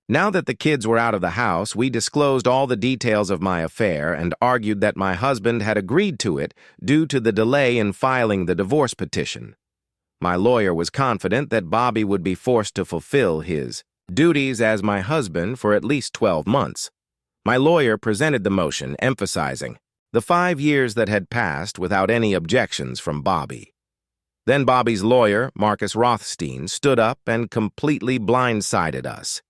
Speaker 1: Now that the kids were out of the house, we disclosed all the details of my affair and argued that my husband had agreed to it due to the delay in filing the divorce petition. My lawyer was confident that Bobby would be forced to fulfill his duties as my husband for at least 12 months. My lawyer presented the motion, emphasizing the 5 years that had passed without any objections from Bobby. Then Bobby's lawyer, Marcus Rothstein, stood up and completely blindsided us.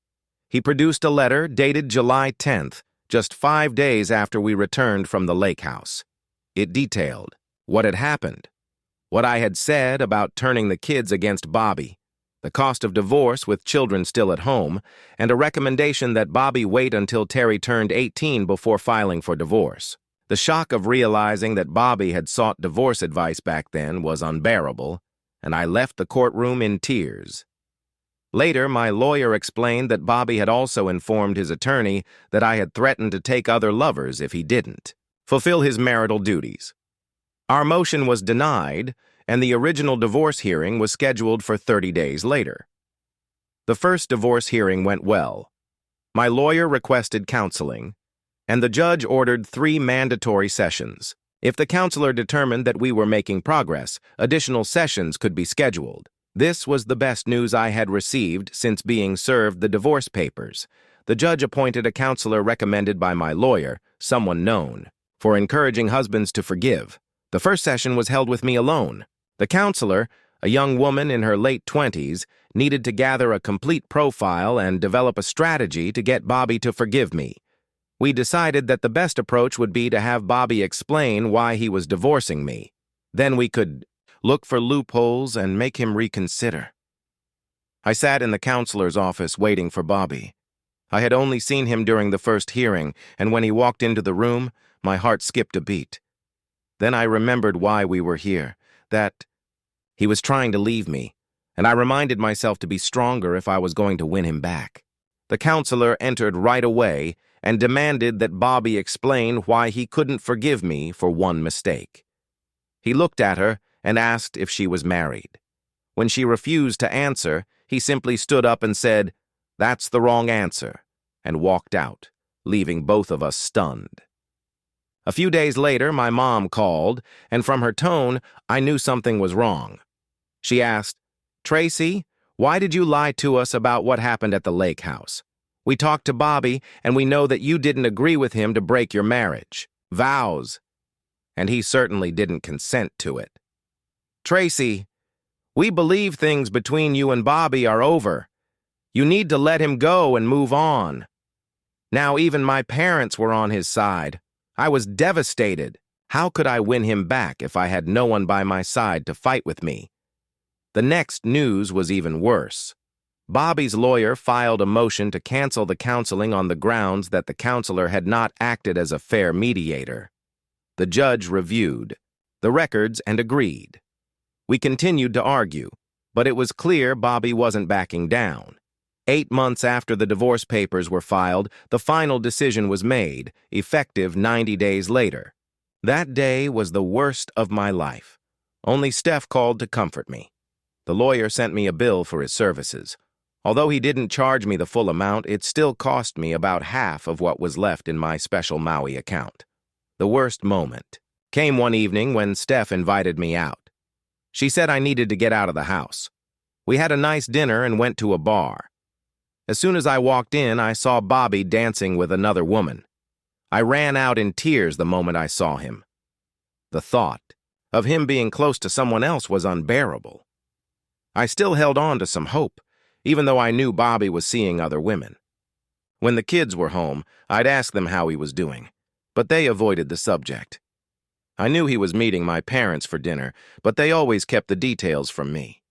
Speaker 1: He produced a letter dated July 10th, just 5 days after we returned from the lake house. It detailed what had happened, what I had said about turning the kids against Bobby, the cost of divorce with children still at home, and a recommendation that Bobby wait until Terry turned 18 before filing for divorce. The shock of realizing that Bobby had sought divorce advice back then was unbearable, and I left the courtroom in tears. Later, my lawyer explained that Bobby had also informed his attorney that I had threatened to take other lovers if he didn't fulfill his marital duties. Our motion was denied, and the original divorce hearing was scheduled for 30 days later. The first divorce hearing went well. My lawyer requested counseling, and the judge ordered 3 mandatory sessions. If the counselor determined that we were making progress, additional sessions could be scheduled. This was the best news I had received since being served the divorce papers. The judge appointed a counselor recommended by my lawyer, someone known for encouraging husbands to forgive. The first session was held with me alone. The counselor, a young woman in her late 20s, needed to gather a complete profile and develop a strategy to get Bobby to forgive me. We decided that the best approach would be to have Bobby explain why he was divorcing me. Then we could look for loopholes and make him reconsider. I sat in the counselor's office waiting for Bobby. I had only seen him during the first hearing, and when he walked into the room, my heart skipped a beat. Then I remembered why we were here, that he was trying to leave me, and I reminded myself to be stronger if I was going to win him back. The counselor entered right away and demanded that Bobby explain why he couldn't forgive me for one mistake. He looked at her and asked if she was married. When she refused to answer, he simply stood up and said, "That's the wrong answer," and walked out, leaving both of us stunned. A few days later, my mom called, and from her tone, I knew something was wrong. She asked, "Tracy, why did you lie to us about what happened at the lake house? We talked to Bobby, and we know that you didn't agree with him to break your marriage vows, and he certainly didn't consent to it. Tracy, we believe things between you and Bobby are over. You need to let him go and move on." Now even my parents were on his side. I was devastated. How could I win him back if I had no one by my side to fight with me? The next news was even worse. Bobby's lawyer filed a motion to cancel the counseling on the grounds that the counselor had not acted as a fair mediator. The judge reviewed the records and agreed. We continued to argue, but it was clear Bobby wasn't backing down. 8 months after the divorce papers were filed, the final decision was made, effective 90 days later. That day was the worst of my life. Only Steph called to comfort me. The lawyer sent me a bill for his services. Although he didn't charge me the full amount, it still cost me about half of what was left in my special Maui account. The worst moment came one evening when Steph invited me out. She said I needed to get out of the house. We had a nice dinner and went to a bar. As soon as I walked in, I saw Bobby dancing with another woman. I ran out in tears the moment I saw him. The thought of him being close to someone else was unbearable. I still held on to some hope, even though I knew Bobby was seeing other women. When the kids were home, I'd ask them how he was doing, but they avoided the subject. I knew he was meeting my parents for dinner, but they always kept the details from me.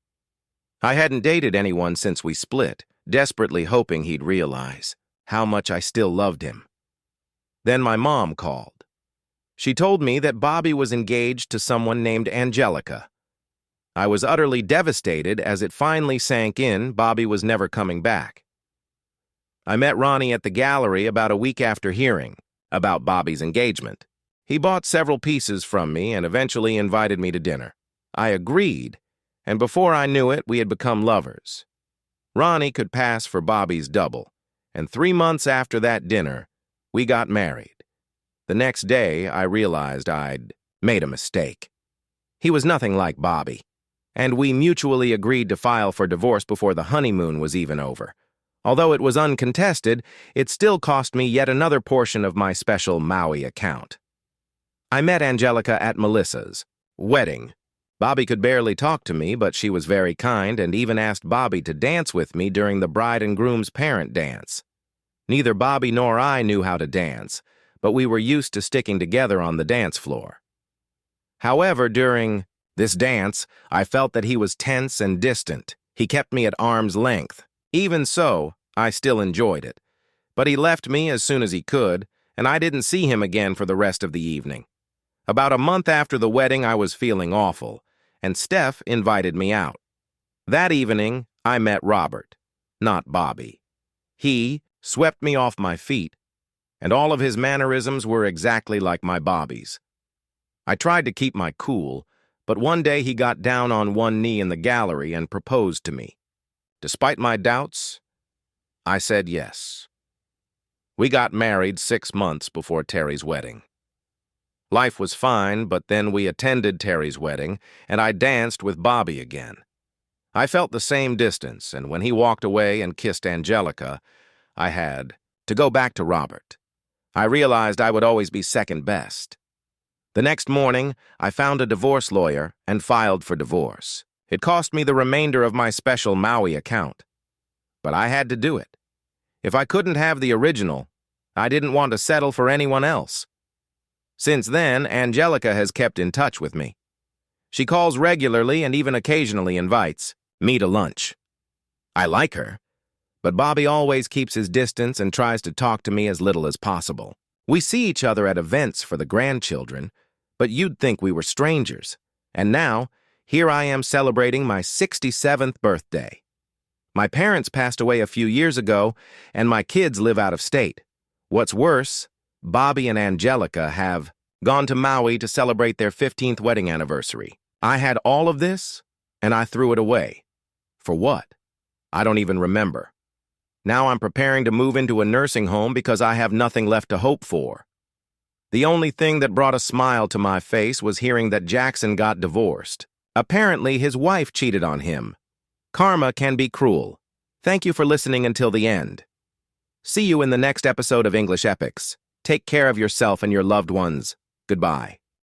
Speaker 1: I hadn't dated anyone since we split, desperately hoping he'd realize how much I still loved him. Then my mom called. She told me that Bobby was engaged to someone named Angelica. I was utterly devastated as it finally sank in Bobby was never coming back. I met Ronnie at the gallery about a week after hearing about Bobby's engagement. He bought several pieces from me and eventually invited me to dinner. I agreed, and before I knew it, we had become lovers. Ronnie could pass for Bobby's double, and 3 months after that dinner, we got married. The next day, I realized I'd made a mistake. He was nothing like Bobby, and we mutually agreed to file for divorce before the honeymoon was even over. Although it was uncontested, it still cost me yet another portion of my special Maui account. I met Angelica at Melissa's wedding. Bobby could barely talk to me, but she was very kind and even asked Bobby to dance with me during the bride and groom's parent dance. Neither Bobby nor I knew how to dance, but we were used to sticking together on the dance floor. However, during this dance, I felt that he was tense and distant. He kept me at arm's length. Even so, I still enjoyed it. But he left me as soon as he could, and I didn't see him again for the rest of the evening. About a month after the wedding, I was feeling awful, and Steph invited me out. That evening, I met Robert, not Bobby. He swept me off my feet, and all of his mannerisms were exactly like my Bobby's. I tried to keep my cool, but one day he got down on one knee in the gallery and proposed to me. Despite my doubts, I said yes. We got married 6 months before Terry's wedding. Life was fine, but then we attended Terry's wedding, and I danced with Bobby again. I felt the same distance, and when he walked away and kissed Angelica, I had to go back to Robert. I realized I would always be second best. The next morning, I found a divorce lawyer and filed for divorce. It cost me the remainder of my special Maui account. But I had to do it. If I couldn't have the original, I didn't want to settle for anyone else. Since then, Angelica has kept in touch with me. She calls regularly and even occasionally invites me to lunch. I like her, but Bobby always keeps his distance and tries to talk to me as little as possible. We see each other at events for the grandchildren, but you'd think we were strangers. And now, here I am celebrating my 67th birthday. My parents passed away a few years ago, and my kids live out of state. What's worse, Bobby and Angelica have gone to Maui to celebrate their 15th wedding anniversary. I had all of this, and I threw it away. For what? I don't even remember. Now I'm preparing to move into a nursing home because I have nothing left to hope for. The only thing that brought a smile to my face was hearing that Jackson got divorced. Apparently, his wife cheated on him. Karma can be cruel. Thank you for listening until the end. See you in the next episode of English Epics. Take care of yourself and your loved ones. Goodbye.